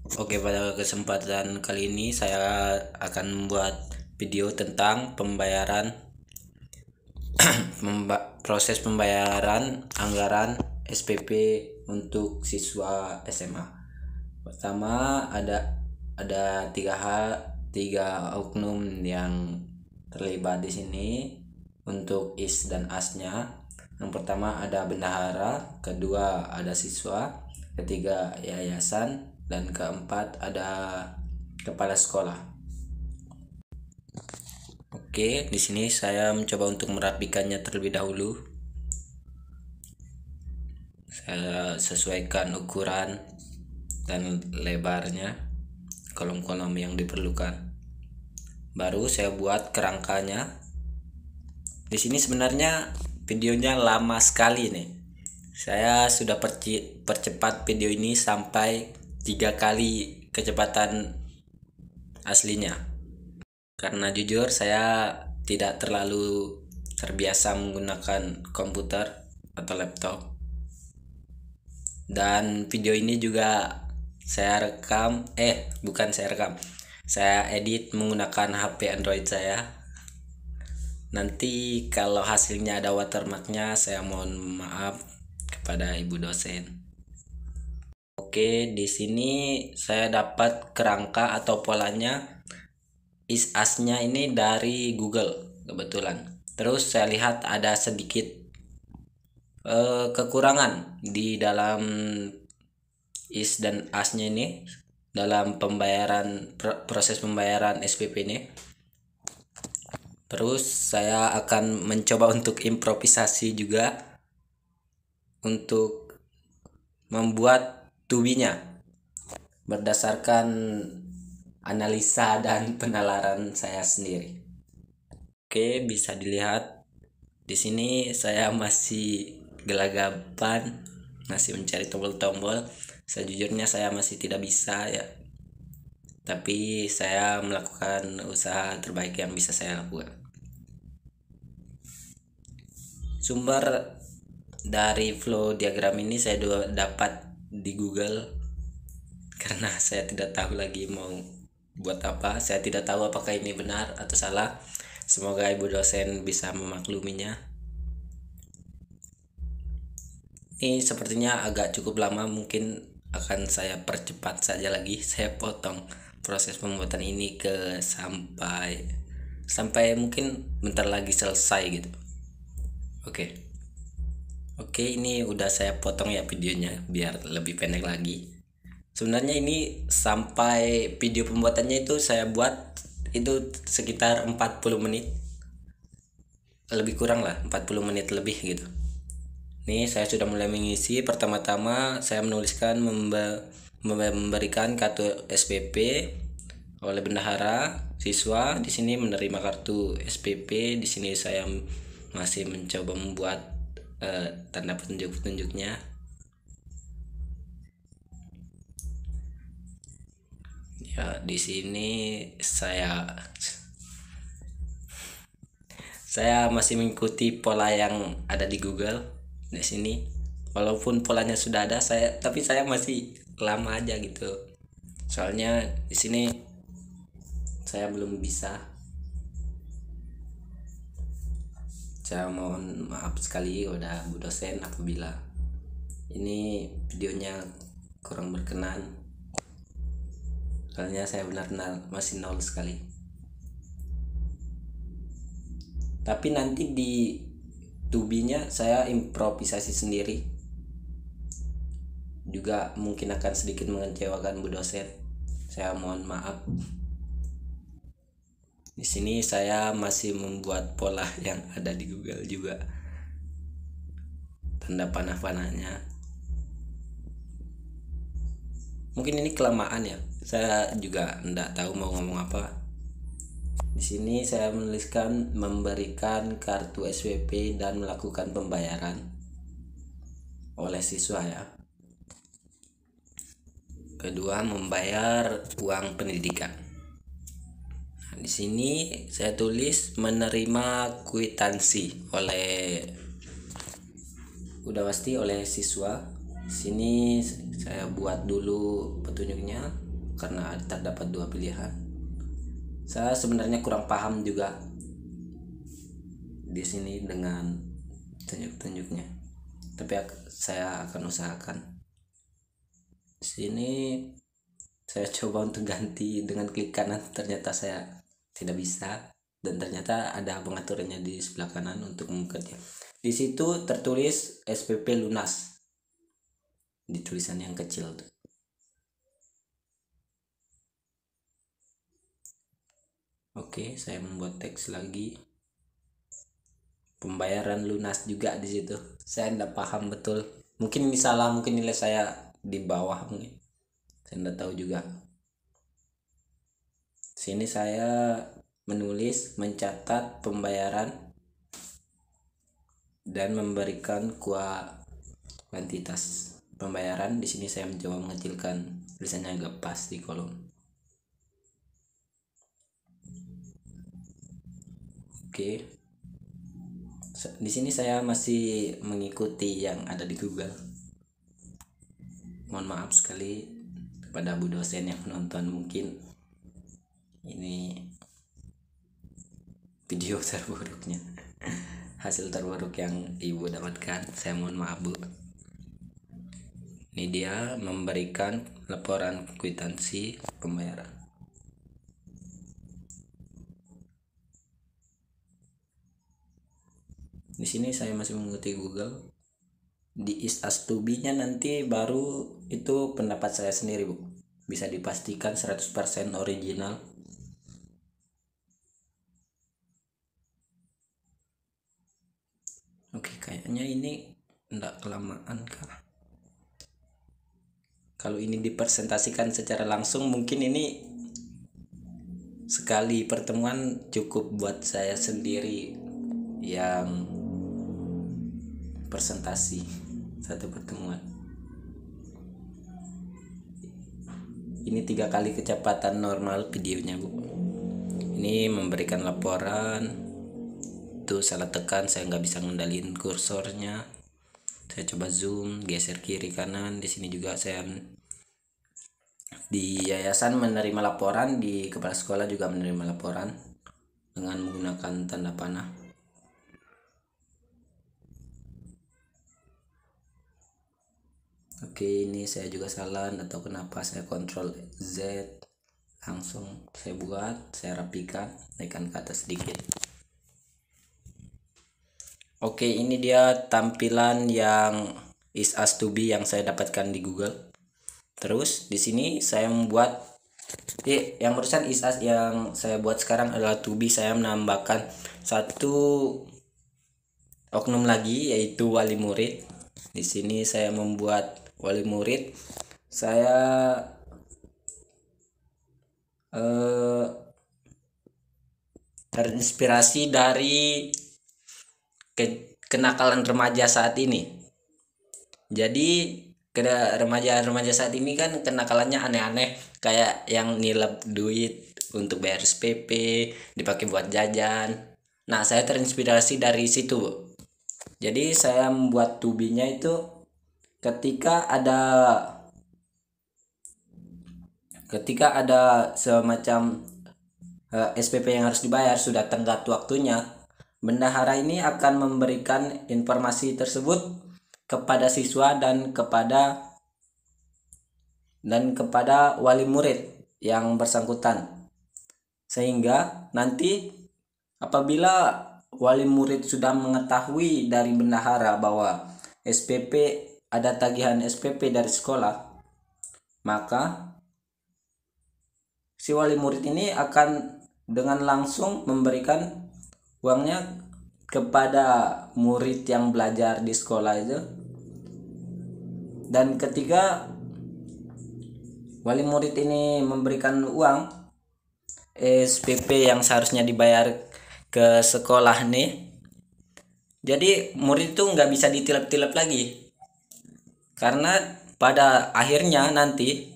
Oke, pada kesempatan kali ini saya akan membuat video tentang proses pembayaran anggaran SPP untuk siswa SMA. Pertama ada tiga oknum yang terlibat di sini untuk is dan asnya. Yang pertama ada bendahara, kedua ada siswa, ketiga yayasan, dan keempat ada kepala sekolah. Oke, di sini saya mencoba untuk merapikannya terlebih dahulu. Saya sesuaikan ukuran dan lebarnya, kolom-kolom yang diperlukan. Baru saya buat kerangkanya. Di sini sebenarnya videonya lama sekali nih. Saya sudah percepat video ini sampai 3 kali kecepatan aslinya. Karena jujur saya tidak terlalu terbiasa menggunakan komputer atau laptop. Dan video ini juga saya edit menggunakan HP Android saya. Nanti kalau hasilnya ada watermarknya, saya mohon maaf kepada ibu dosen. Oke, di sini saya dapat kerangka atau polanya asnya ini dari Google kebetulan. Terus saya lihat ada sedikit kekurangan di dalam is dan asnya ini dalam proses pembayaran SPP ini. Terus saya akan mencoba untuk improvisasi juga untuk membuat tubinya berdasarkan analisa dan penalaran saya sendiri. Oke, bisa dilihat di sini saya masih gelagapan, masih mencari tombol-tombol. Sejujurnya saya masih tidak bisa ya. Tapi saya melakukan usaha terbaik yang bisa saya lakukan. Sumber dari flow diagram ini saya dapat di Google karena saya tidak tahu lagi mau buat apa. Saya tidak tahu apakah ini benar atau salah. Semoga ibu dosen bisa memakluminya. Ini sepertinya agak cukup lama, mungkin akan saya percepat saja lagi. Saya potong proses pembuatan ini sampai mungkin bentar lagi selesai gitu. Oke, ini udah saya potong ya videonya biar lebih pendek lagi. Sebenarnya ini sampai video pembuatannya itu saya buat itu sekitar 40 menit. Lebih kurang lah, 40 menit lebih gitu. Nih saya sudah mulai mengisi. Pertama-tama saya menuliskan memberikan kartu SPP oleh bendahara, siswa di sini menerima kartu SPP. Di sini saya masih mencoba membuat tanda petunjuk-petunjuknya. Ya, di sini saya masih mengikuti pola yang ada di Google. Di sini walaupun polanya sudah ada tapi saya masih lama aja gitu. Soalnya di sini saya belum bisa. Saya mohon maaf sekali udah Bu dosen apabila ini videonya kurang berkenan. Soalnya saya benar-benar masih nol sekali. Tapi nanti di tubinya saya improvisasi sendiri. Juga mungkin akan sedikit mengecewakan Bu dosen. Saya mohon maaf. Di sini saya masih membuat pola yang ada di Google juga. Tanda panah-panahnya. Mungkin ini kelamaan ya. Saya juga enggak tahu mau ngomong apa. Di sini saya menuliskan memberikan kartu SPP dan melakukan pembayaran oleh siswa ya. Kedua, membayar uang pendidikan. Nah, di sini saya tulis menerima kwitansi udah pasti oleh siswa. Di sini saya buat dulu petunjuknya. karena terdapat dua pilihan. Saya sebenarnya kurang paham juga di sini dengan tunjuk-tunjuknya, tapi saya akan usahakan. Di sini saya coba untuk ganti dengan klik kanan, ternyata saya tidak bisa, dan ternyata ada pengaturannya di sebelah kanan untuk membukanya. Di situ tertulis SPP lunas di tulisan yang kecil tuh. Oke, saya membuat teks lagi. Pembayaran lunas juga di situ. Saya tidak paham betul. Mungkin ini salah, mungkin nilai saya di bawah mungkin. Saya tidak tahu juga. Sini saya menulis, mencatat pembayaran dan memberikan kuantitas pembayaran. Di sini saya mencoba mengecilkan tulisannya agak pas di kolom. Oke. Di sini saya masih mengikuti yang ada di Google. Mohon maaf sekali kepada Bu dosen yang menonton, mungkin ini video terburuknya, hasil terburuk yang Ibu dapatkan. Saya mohon maaf, Bu. Ini dia memberikan laporan kwitansi pembayaran. Di sini saya masih mengikuti Google. Di is as to be-nya nanti baru itu pendapat saya sendiri, Bu. Bisa dipastikan 100% original. Oke, kayaknya ini enggak kelamaan kah? Kalau ini dipresentasikan secara langsung, mungkin ini sekali pertemuan cukup buat saya sendiri yang presentasi satu pertemuan. Ini 3 kali kecepatan normal videonya, Bu. Ini memberikan laporan. Tuh salah tekan, saya nggak bisa ngendalin kursornya. Saya coba zoom, geser kiri kanan. Di sini juga saya di yayasan menerima laporan, di kepala sekolah juga menerima laporan dengan menggunakan tanda panah. Oke, ini saya juga salah atau kenapa. Saya Ctrl Z, langsung saya buat, saya rapikan, naikkan ke atas sedikit. Oke, ini dia tampilan yang is as to be yang saya dapatkan di Google. Terus di sini saya membuat yang barusan is as yang saya buat sekarang adalah to be. Saya menambahkan satu oknum lagi, yaitu wali murid. Di sini saya membuat wali murid. Saya terinspirasi dari kenakalan remaja saat ini. Jadi remaja saat ini kan kenakalannya aneh-aneh, kayak yang nilep duit untuk bayar SPP, dipakai buat jajan. Nah, saya terinspirasi dari situ. Jadi saya membuat tubinya itu ketika ada semacam SPP yang harus dibayar, sudah tenggat waktunya, bendahara ini akan memberikan informasi tersebut kepada siswa dan kepada wali murid yang bersangkutan, sehingga nanti apabila wali murid sudah mengetahui dari bendahara bahwa ada tagihan SPP dari sekolah, maka si wali murid ini akan dengan langsung memberikan uangnya kepada murid yang belajar di sekolah itu. Dan ketika wali murid ini memberikan uang SPP yang seharusnya dibayar ke sekolah nih, jadi murid itu nggak bisa ditilep-tilep lagi, karena pada akhirnya nanti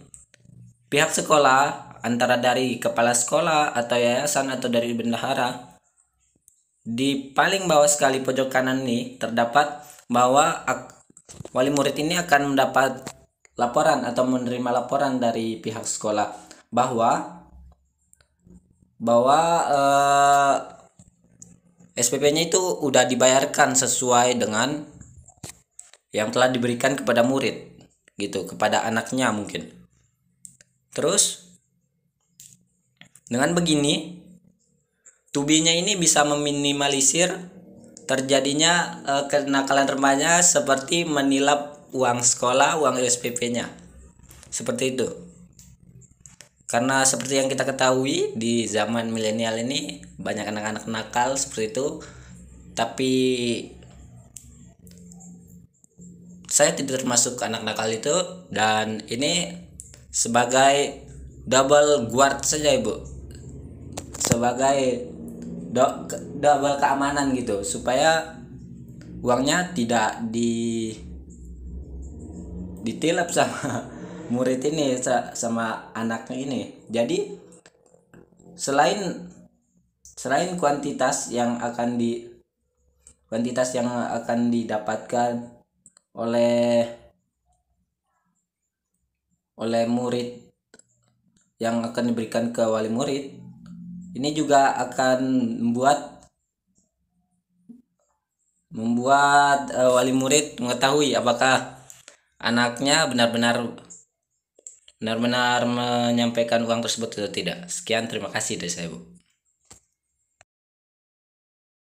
pihak sekolah, antara dari kepala sekolah atau yayasan atau dari bendahara, di paling bawah sekali pojok kanan nih terdapat bahwa wali murid ini akan mendapat laporan atau menerima laporan dari pihak sekolah bahwa bahwa SPP-nya itu udah dibayarkan sesuai dengan yang telah diberikan kepada murid gitu, kepada anaknya mungkin. Terus dengan begini Tubinya ini bisa meminimalisir terjadinya kenakalan remaja seperti menilap uang sekolah, uang SPP-nya. Seperti itu. Karena seperti yang kita ketahui di zaman milenial ini banyak anak-anak nakal seperti itu. Tapi saya tidak termasuk anak nakal itu, dan ini sebagai double guard saja Ibu. Sebagai double keamanan gitu, supaya uangnya tidak ditilap sama murid ini, sama anaknya ini. Jadi selain kuantitas yang akan didapatkan oleh murid yang akan diberikan ke wali murid, ini juga akan membuat wali murid mengetahui apakah anaknya benar-benar menyampaikan uang tersebut atau tidak. Sekian, terima kasih dari saya, Bu.